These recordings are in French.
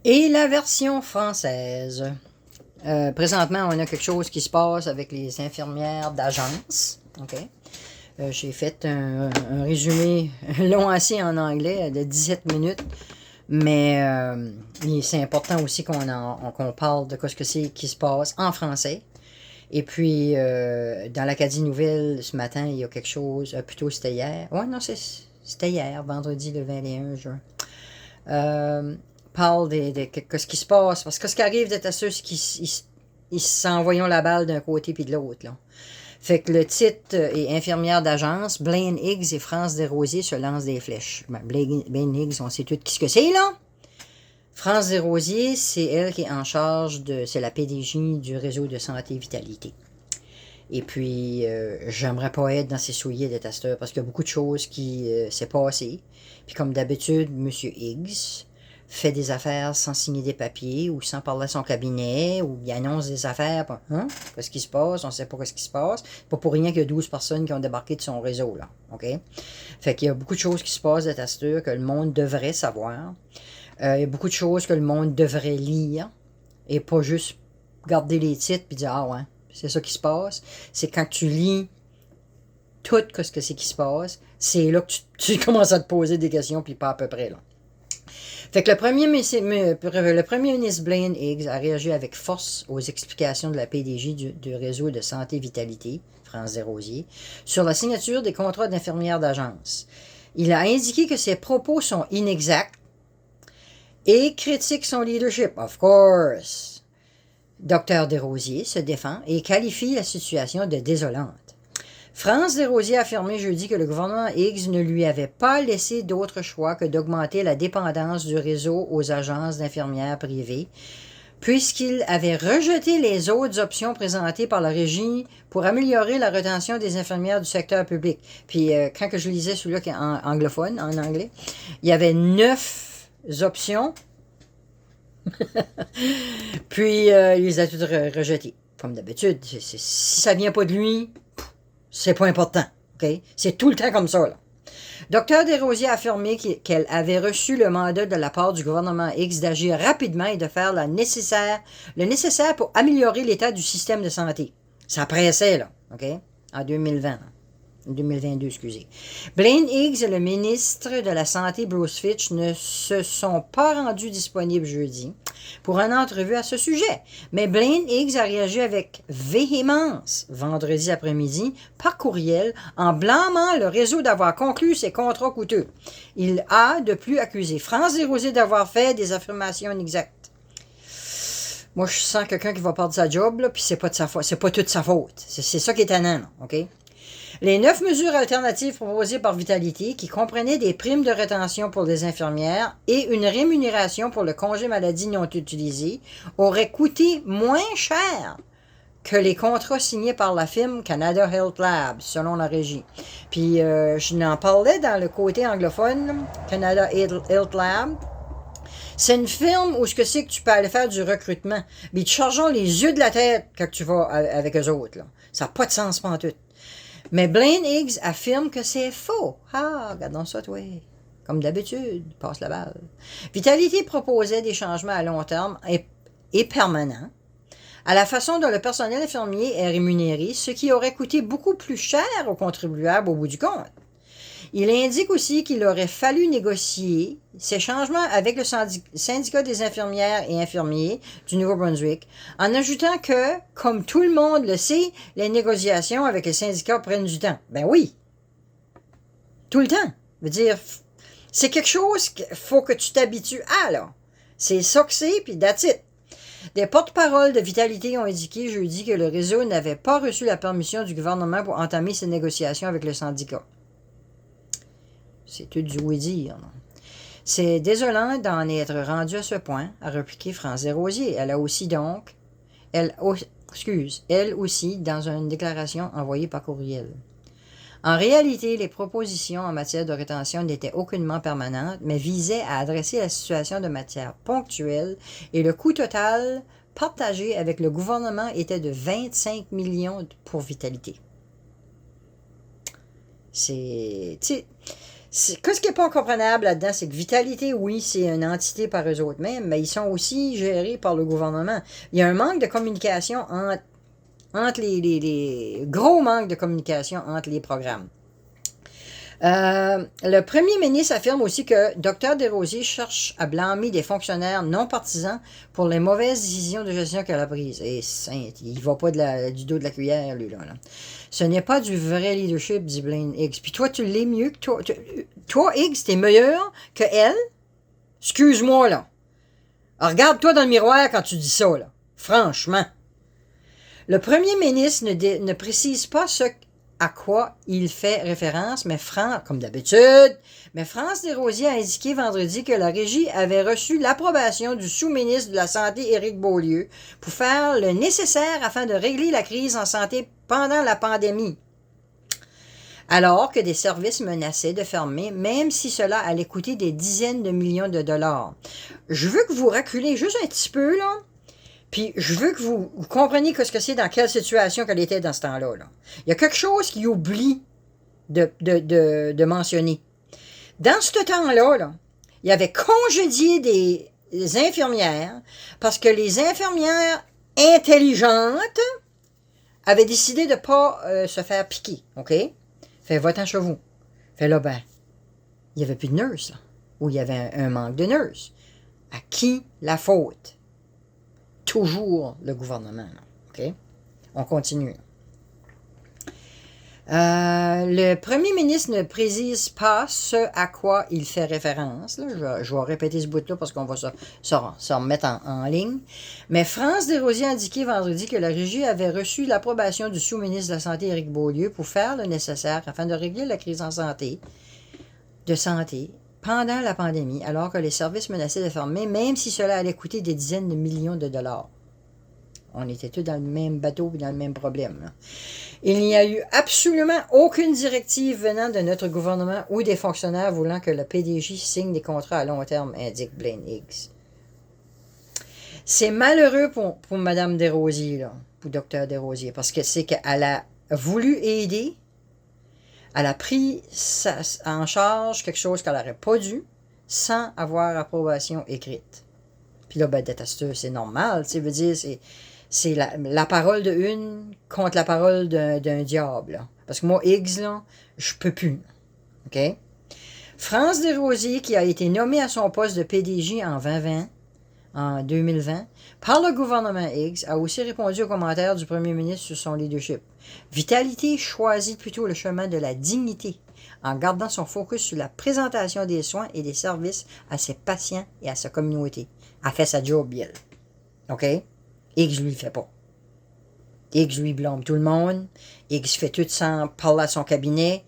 Et la version française. Présentement, on a quelque chose qui se passe avec les infirmières d'agence. OK? J'ai fait un résumé long assez en anglais de 17 minutes. Mais c'est important aussi qu'on parle de ce que c'est qui se passe en français. Et puis, dans l'Acadie Nouvelle, ce matin, il y a quelque chose. Plutôt, c'était hier. Ouais, non, c'était hier, vendredi le 21 juin. Parle de ce qui se passe. Parce que ce qui arrive d'être à ceux qui ils s'envoyons la balle d'un côté puis de l'autre, là. Fait que le titre est infirmière d'agence. Blaine Higgs et France Desrosiers se lancent des flèches. Ben, Blaine Higgs, on sait tout ce que c'est, là. France Desrosiers, c'est elle qui est en charge c'est la PDG du réseau de santé vitalité. Et puis, j'aimerais pas être dans ses souliers de testeur parce qu'il y a beaucoup de choses qui s'est passé. Puis comme d'habitude, M. Higgs fait des affaires sans signer des papiers ou sans parler à son cabinet ou il annonce des affaires. Hein? Qu'est-ce qui se passe? On ne sait pas ce qui se passe. Pas pour rien qu'il y a 12 personnes qui ont débarqué de son réseau, là. OK? Fait qu'il y a beaucoup de choses qui se passent de testeur que le monde devrait savoir. Il y a beaucoup de choses que le monde devrait lire et pas juste garder les titres et dire « Ah ouais, c'est ça qui se passe. » C'est quand tu lis tout ce que c'est qui se passe, c'est là que tu commences à te poser des questions puis pas à peu près là. Fait que le premier ministre Blaine Higgs a réagi avec force aux explications de la PDG du réseau de santé vitalité, France Desrosiers, sur la signature des contrats d'infirmières d'agence. Il a indiqué que ses propos sont inexacts et critique son leadership, of course. Dr Desrosiers se défend et qualifie la situation de désolante. France Desrosiers a affirmé jeudi que le gouvernement Higgs ne lui avait pas laissé d'autre choix que d'augmenter la dépendance du réseau aux agences d'infirmières privées, puisqu'il avait rejeté les autres options présentées par la régie pour améliorer la rétention des infirmières du secteur public. Puis quand je lisais celui-là qui est anglophone, en anglais, il y avait 9 options. Puis, il les a toutes rejetées. Comme d'habitude, si ça vient pas de lui, c'est pas important. Okay? C'est tout le temps comme ça. Là. Dr Desrosiers a affirmé qu'elle avait reçu le mandat de la part du gouvernement X d'agir rapidement et de faire le nécessaire pour améliorer l'état du système de santé. Ça pressait, là, OK? En 2020. 2022, excusez. Blaine Higgs et le ministre de la Santé, Bruce Fitch, ne se sont pas rendus disponibles jeudi pour une entrevue à ce sujet. Mais Blaine Higgs a réagi avec véhémence vendredi après-midi par courriel en blâmant le réseau d'avoir conclu ses contrats coûteux. Il a de plus accusé France Desrosiers d'avoir fait des affirmations inexactes. Moi, je sens quelqu'un qui va perdre sa job, là, puis c'est pas de sa faute. C'est pas toute sa faute. C'est ça qui est étonnant, OK? Les 9 mesures alternatives proposées par Vitalité, qui comprenaient des primes de rétention pour les infirmières et une rémunération pour le congé maladie non utilisé, auraient coûté moins cher que les contrats signés par la firme Canada Health Lab, selon la régie. Puis, je n'en parlais dans le côté anglophone, Canada Health Lab. C'est une firme où ce que c'est que tu peux aller faire du recrutement. Mais ils te chargent les yeux de la tête quand tu vas avec eux autres. Là. Ça n'a pas de sens pantoute. Mais Blaine Higgs affirme que c'est faux. Ah, regardons ça, toi. Comme d'habitude, passe la balle. Vitalité proposait des changements à long terme et permanents à la façon dont le personnel infirmier est rémunéré, ce qui aurait coûté beaucoup plus cher aux contribuables au bout du compte. Il indique aussi qu'il aurait fallu négocier ces changements avec le syndicat des infirmières et infirmiers du Nouveau-Brunswick, en ajoutant que, comme tout le monde le sait, les négociations avec les syndicats prennent du temps. Ben oui! Tout le temps. Je veux dire, c'est quelque chose qu'il faut que tu t'habitues à, là. C'est ça que c'est, puis that's it. Des porte-paroles de Vitalité ont indiqué jeudi que le réseau n'avait pas reçu la permission du gouvernement pour entamer ces négociations avec le syndicat. C'est tout du oui-dire. C'est désolant d'en être rendu à ce point, a répliqué France Desrosiers. Elle aussi, dans une déclaration envoyée par courriel. En réalité, les propositions en matière de rétention n'étaient aucunement permanentes, mais visaient à adresser la situation de matière ponctuelle et le coût total partagé avec le gouvernement était de 25 millions pour Vitalité. Qu'est-ce qui n'est pas comprenable là-dedans, c'est que Vitalité, oui, c'est une entité par eux autres mêmes, mais ils sont aussi gérés par le gouvernement. Il y a un manque de communication entre les gros manques de communication entre les programmes. Le premier ministre affirme aussi que Dr Desrosiers cherche à blâmer des fonctionnaires non partisans pour les mauvaises décisions de gestion qu'elle a prises. Et sainte, il ne va pas du dos de la cuillère, lui, là. Ce n'est pas du vrai leadership, dit Blaine Higgs. Puis toi, tu l'es mieux que toi. Toi, Higgs, t'es meilleur que elle. Excuse-moi, là. Alors, regarde-toi dans le miroir quand tu dis ça, là. Franchement. Le premier ministre ne précise pas ce à quoi il fait référence, mais comme d'habitude, mais France Desrosiers a indiqué vendredi que la Régie avait reçu l'approbation du sous-ministre de la Santé, Éric Beaulieu, pour faire le nécessaire afin de régler la crise en santé pendant la pandémie. Alors que des services menaçaient de fermer, même si cela allait coûter des dizaines de millions de dollars. Je veux que vous reculez juste un petit peu, là. Puis je veux que vous compreniez ce que c'est, dans quelle situation qu'elle était dans ce temps-là. Là. Il y a quelque chose qu'il oublie de mentionner. Dans ce temps-là, là, il avait congédié des infirmières parce que les infirmières intelligentes avaient décidé de ne pas se faire piquer. OK? Fait, va-t'en chez vous. Fait là, ben, il n'y avait plus de nurses, là. Ou il y avait un manque de nurses. À qui la faute? Toujours le gouvernement. OK? On continue. Le premier ministre ne précise pas ce à quoi il fait référence. Là. Je vais répéter ce bout-là parce qu'on va se remettre en ligne. Mais France Desrosiers a indiqué vendredi que la Régie avait reçu l'approbation du sous-ministre de la Santé, Éric Beaulieu, pour faire le nécessaire afin de régler la crise de santé pendant la pandémie, alors que les services menaçaient de fermer, même si cela allait coûter des dizaines de millions de dollars. On était tous dans le même bateau et dans le même problème. Là. Il n'y a eu absolument aucune directive venant de notre gouvernement ou des fonctionnaires voulant que le PDJ signe des contrats à long terme, indique Blaine Higgs. C'est malheureux pour Mme Desrosiers, là, pour Dr Desrosiers, parce que c'est qu'elle a voulu aider. Elle a pris en charge quelque chose qu'elle n'aurait pas dû sans avoir approbation écrite. Puis là, ben, détesteuse, c'est normal. Tu veux dire, c'est la parole de une contre la parole d'un diable. Là. Parce que moi, Higgs, là, je peux plus. OK? France Desrosiers, qui a été nommée à son poste de PDJ en 2020, par le gouvernement Higgs, a aussi répondu aux commentaires du premier ministre sur son leadership. Vitalité choisit plutôt le chemin de la dignité, en gardant son focus sur la présentation des soins et des services à ses patients et à sa communauté. Elle fait sa job, elle. OK? Higgs lui le fait pas. Higgs lui blâme tout le monde. Higgs fait tout sans parler à son cabinet.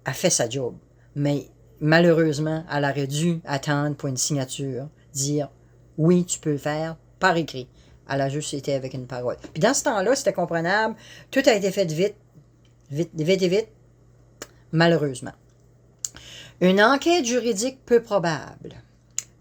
Elle fait sa job. Mais malheureusement, elle aurait dû attendre pour une signature, dire oui, tu peux le faire par écrit. Elle a juste été avec une parole. Puis dans ce temps-là, c'était comprenable. Tout a été fait vite, malheureusement. Une enquête juridique peu probable.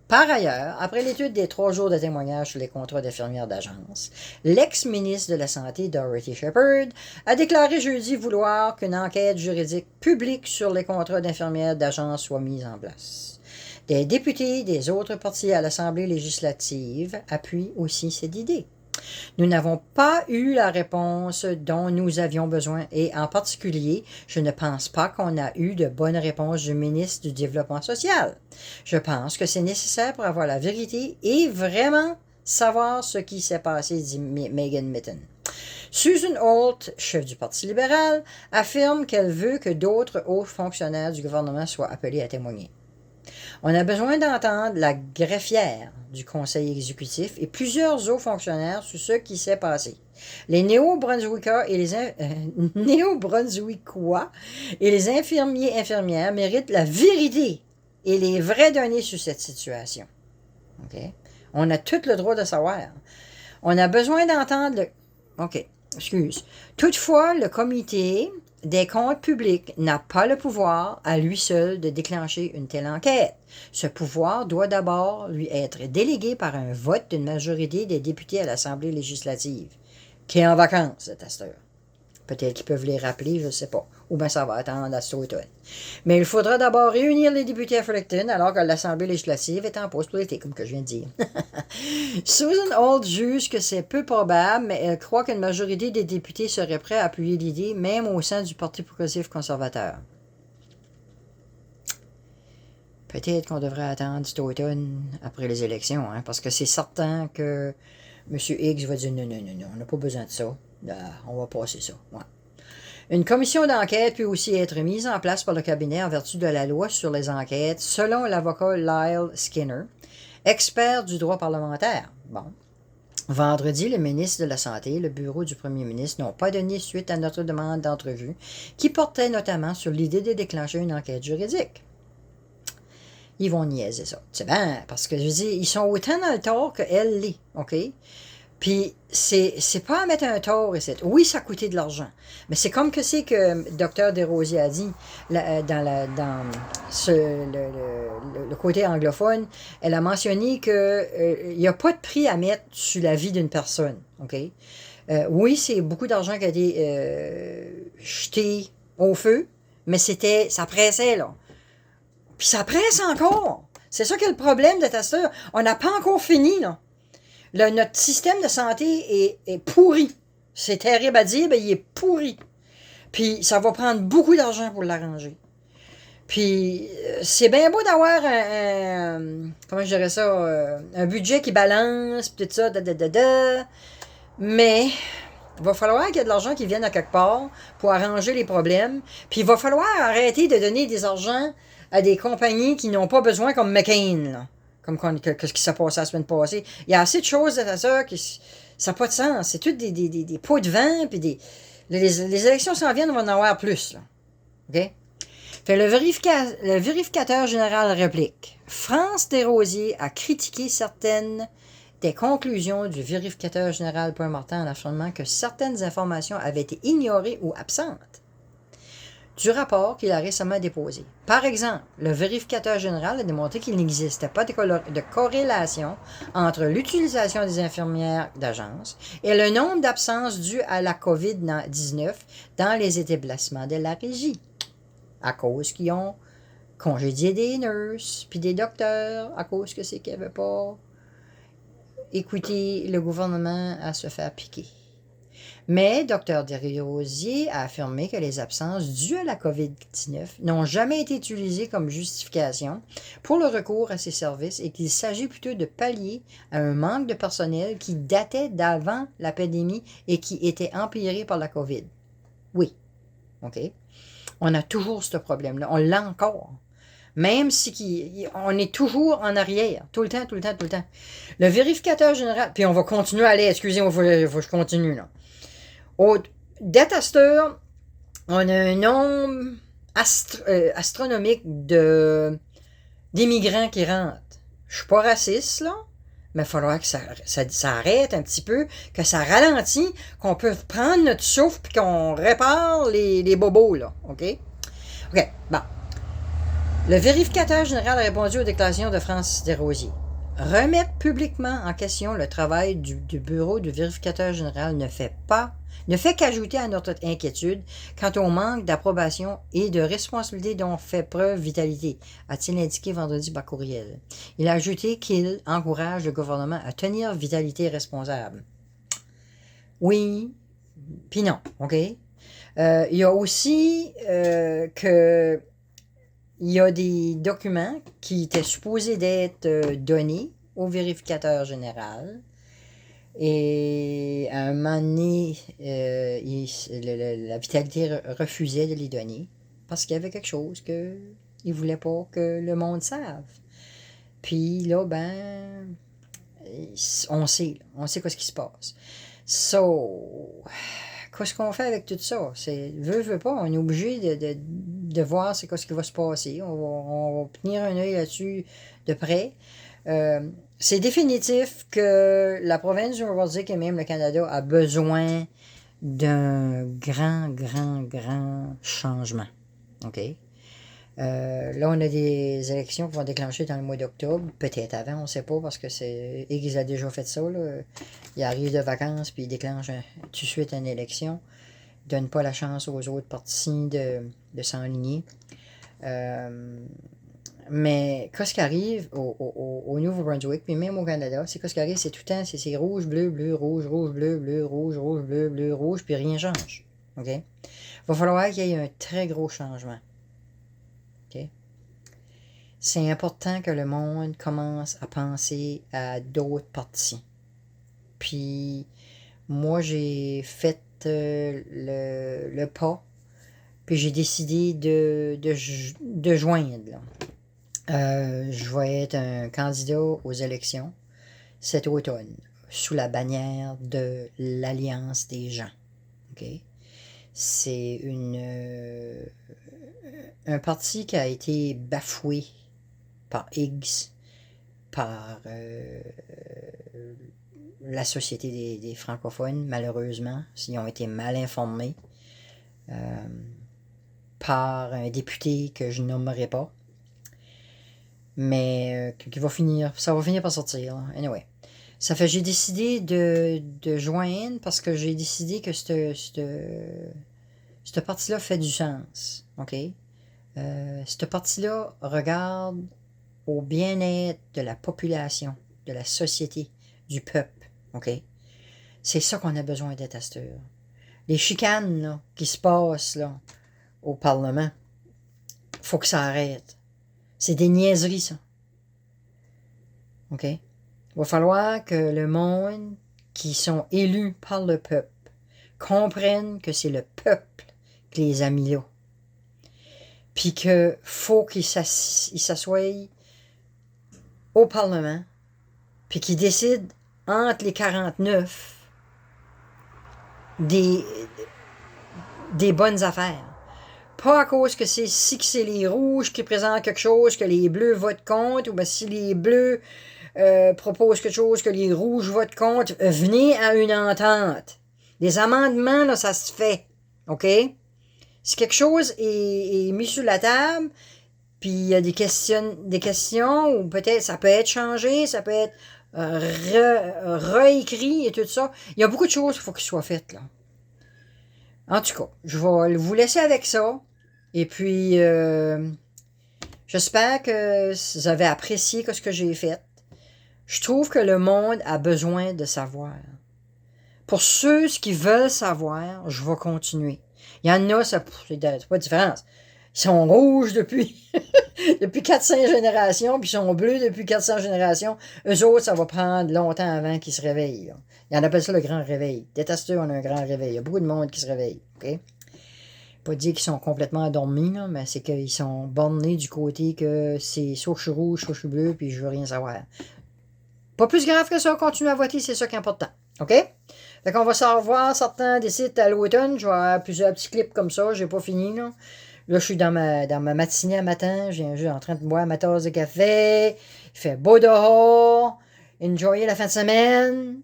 Par ailleurs, après l'étude des 3 jours de témoignages sur les contrats d'infirmières d'agence, l'ex-ministre de la Santé, Dorothy Shepherd, a déclaré jeudi vouloir qu'une enquête juridique publique sur les contrats d'infirmières d'agence soit mise en place. Des députés des autres partis à l'Assemblée législative appuient aussi cette idée. Nous n'avons pas eu la réponse dont nous avions besoin et en particulier, je ne pense pas qu'on a eu de bonne réponse du ministre du Développement social. Je pense que c'est nécessaire pour avoir la vérité et vraiment savoir ce qui s'est passé, dit Megan Mitton. Susan Holt, chef du Parti libéral, affirme qu'elle veut que d'autres hauts fonctionnaires du gouvernement soient appelés à témoigner. On a besoin d'entendre la greffière du conseil exécutif et plusieurs hauts fonctionnaires sur ce qui s'est passé. Les Néo-Brunswickois et les infirmiers-infirmières méritent la vérité et les vraies données sur cette situation. Okay? On a tout le droit de savoir. On a besoin d'entendre le... OK, excuse. Toutefois, le comité des comptes publics n'a pas le pouvoir, à lui seul, de déclencher une telle enquête. Ce pouvoir doit d'abord lui être délégué par un vote d'une majorité des députés à l'Assemblée législative, qui est en vacances, cette heure. Peut-être qu'ils peuvent les rappeler, je ne sais pas. Ou bien ça va attendre à cet automne. Mais il faudra d'abord réunir les députés à Fredericton alors que l'Assemblée législative est en pause pour l'été, comme que je viens de dire. Susan Holt juge que c'est peu probable, mais elle croit qu'une majorité des députés seraient prêts à appuyer l'idée, même au sein du Parti progressif conservateur. Peut-être qu'on devrait attendre cet automne après les élections, hein, parce que c'est certain que M. Higgs va dire non, non, non, non, on n'a pas besoin de ça. On va passer ça. Ouais. Une commission d'enquête peut aussi être mise en place par le cabinet en vertu de la loi sur les enquêtes, selon l'avocat Lyle Skinner, expert du droit parlementaire. Bon. Vendredi, le ministre de la Santé et le bureau du premier ministre n'ont pas donné suite à notre demande d'entrevue, qui portait notamment sur l'idée de déclencher une enquête juridique. Ils vont niaiser ça. C'est bien, parce que je dis, ils sont autant dans le tort qu'elle l'est, OK? Puis, c'est pas à mettre un tort ici. Oui, ça a coûté de l'argent. Mais c'est comme que c'est que Dr Desrosiers a dit dans le côté anglophone, elle a mentionné qu'il n'y a pas de prix à mettre sur la vie d'une personne. OK? Oui, c'est beaucoup d'argent qui a été jeté au feu, mais ça pressait, là. Puis ça presse encore. C'est ça qui est le problème de Tasteur. On n'a pas encore fini, là. Notre système de santé est pourri. C'est terrible à dire, mais il est pourri. Puis ça va prendre beaucoup d'argent pour l'arranger. Puis c'est bien beau d'avoir comment je dirais ça, un budget qui balance, puis tout ça, mais il va falloir qu'il y ait de l'argent qui vienne à quelque part pour arranger les problèmes. Puis il va falloir arrêter de donner des argent à des compagnies qui n'ont pas besoin, comme McCain, là. Comme ce qui s'est passé la semaine passée. Il y a assez de choses de ça qui ça n'a pas de sens. C'est tout des pots de vent, puis les élections s'en viennent, on va en avoir plus. Là. OK? Fait le vérificateur général réplique. France Desrosiers a critiqué certaines des conclusions du vérificateur général Paul Martin en affirmant que certaines informations avaient été ignorées ou absentes du rapport qu'il a récemment déposé. Par exemple, le vérificateur général a démontré qu'il n'existait pas de corrélation entre l'utilisation des infirmières d'agence et le nombre d'absences dues à la COVID-19 dans les établissements de la régie, à cause qu'ils ont congédié des nurses puis des docteurs, à cause que c'est qu'ils n'avaient pas écouté le gouvernement à se faire piquer. Mais Dr Desrosiers a affirmé que les absences dues à la COVID-19 n'ont jamais été utilisées comme justification pour le recours à ces services et qu'il s'agit plutôt de pallier à un manque de personnel qui datait d'avant la pandémie et qui était empiré par la COVID. Oui, OK. On a toujours ce problème-là. On l'a encore. Même si on est toujours en arrière. Tout le temps. Le vérificateur général... Puis on va continuer à aller... Excusez-moi, il faut que je continue, là. Au détesteur, on a un nombre astronomique d'immigrants qui rentrent. Je suis pas raciste, là, mais il faudra que ça arrête un petit peu, que ça ralentit, qu'on peut prendre notre souffle et qu'on répare les bobos, là. OK? OK, bon. Le vérificateur général a répondu aux déclarations de France Desrosiers. Remettre publiquement en question le travail du bureau du vérificateur général ne fait qu'ajouter à notre inquiétude quant au manque d'approbation et de responsabilité dont fait preuve Vitalité, a-t-il indiqué vendredi par courriel. Il a ajouté qu'il encourage le gouvernement à tenir Vitalité responsable. Oui, puis non, OK? Il y a aussi que il y a des documents qui étaient supposés d'être donnés au vérificateur général. Et à un moment donné, la Vitalité refusait de les donner parce qu'il y avait quelque chose qu'il ne voulait pas que le monde sache. Puis là, on sait ce qui se passe. So, qu'est-ce qu'on fait avec tout ça? Veut pas, on est obligé de voir ce qui va se passer. On va tenir un œil là-dessus de près. C'est définitif que la province du Nouveau-Brunswick et même le Canada a besoin d'un grand changement. OK? Là, on a des élections qui vont déclencher dans le mois d'octobre. Peut-être avant, on ne sait pas, parce que Higgs a déjà fait ça. Là. Il arrive de vacances, puis il déclenche tout de suite une élection. donne pas la chance aux autres partis de s'enligner. Mais qu'est-ce qui arrive au Nouveau-Brunswick, puis même au Canada, c'est qu'est-ce qui arrive, c'est tout le temps, c'est rouge, bleu, bleu, rouge, rouge, bleu, bleu, rouge, rouge, bleu, bleu, rouge, puis rien change. OK? Il va falloir qu'il y ait un très gros changement. OK? C'est important que le monde commence à penser à d'autres partis. Puis, moi, j'ai fait le pas, puis j'ai décidé de joindre, là. Je vais être un candidat aux élections cet automne, sous la bannière de l'Alliance des gens. Okay? C'est un parti qui a été bafoué par Higgs, par la Société des francophones, malheureusement, s'ils ont été mal informés, par un député que je nommerai pas, mais ça va finir par sortir. Là. Anyway. Ça fait j'ai décidé de joindre parce que j'ai décidé que cette partie-là fait du sens. OK? Cette partie-là regarde au bien-être de la population, de la société, du peuple. OK? C'est ça qu'on a besoin d'être à cette heure. Les chicanes là, qui se passent là, au Parlement, faut que ça arrête. C'est des niaiseries, ça. OK? Il va falloir que le monde qui sont élus par le peuple comprennent que c'est le peuple qui les a mis là. Puis que faut qu'ils s'assoient au Parlement, puis qu'ils décident entre les 49 des bonnes affaires. Pas à cause que c'est les rouges qui présentent quelque chose, que les bleus votent contre, ou bien si les bleus proposent quelque chose, que les rouges votent contre. Venez à une entente. Les amendements, là, ça se fait. OK? Si quelque chose est mis sur la table, puis il y a des questions, ou peut-être ça peut être changé, ça peut être réécrit et tout ça. Il y a beaucoup de choses qu'il faut qu'il soit faites, là. En tout cas, je vais vous laisser avec ça. Et puis, j'espère que vous avez apprécié ce que j'ai fait. Je trouve que le monde a besoin de savoir. Pour ceux qui veulent savoir, je vais continuer. Il y en a, c'est pas de différence. Ils sont rouges depuis 400 générations, puis ils sont bleus depuis 400 générations. Eux autres, ça va prendre longtemps avant qu'ils se réveillent. Là. Ils en appellent ça le grand réveil. Détesteux, on a un grand réveil. Il y a beaucoup de monde qui se réveille. OK? Pas dire qu'ils sont complètement endormis, là, mais c'est qu'ils sont bornés du côté que c'est soit je suis rouge, soit je suis bleu, puis je veux rien savoir. Pas plus grave que ça, continuer à voter, c'est ça qui est important. OK? Fait qu'on va se revoir certains des sites à l'automne. Je vais avoir plusieurs petits clips comme ça, j'ai pas fini, là. Là, je suis dans ma matinée à matin. Je suis en train de boire ma tasse de café. Il fait beau dehors. Enjoyer la fin de semaine.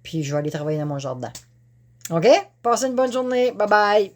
Puis je vais aller travailler dans mon jardin. OK? Passez une bonne journée. Bye bye.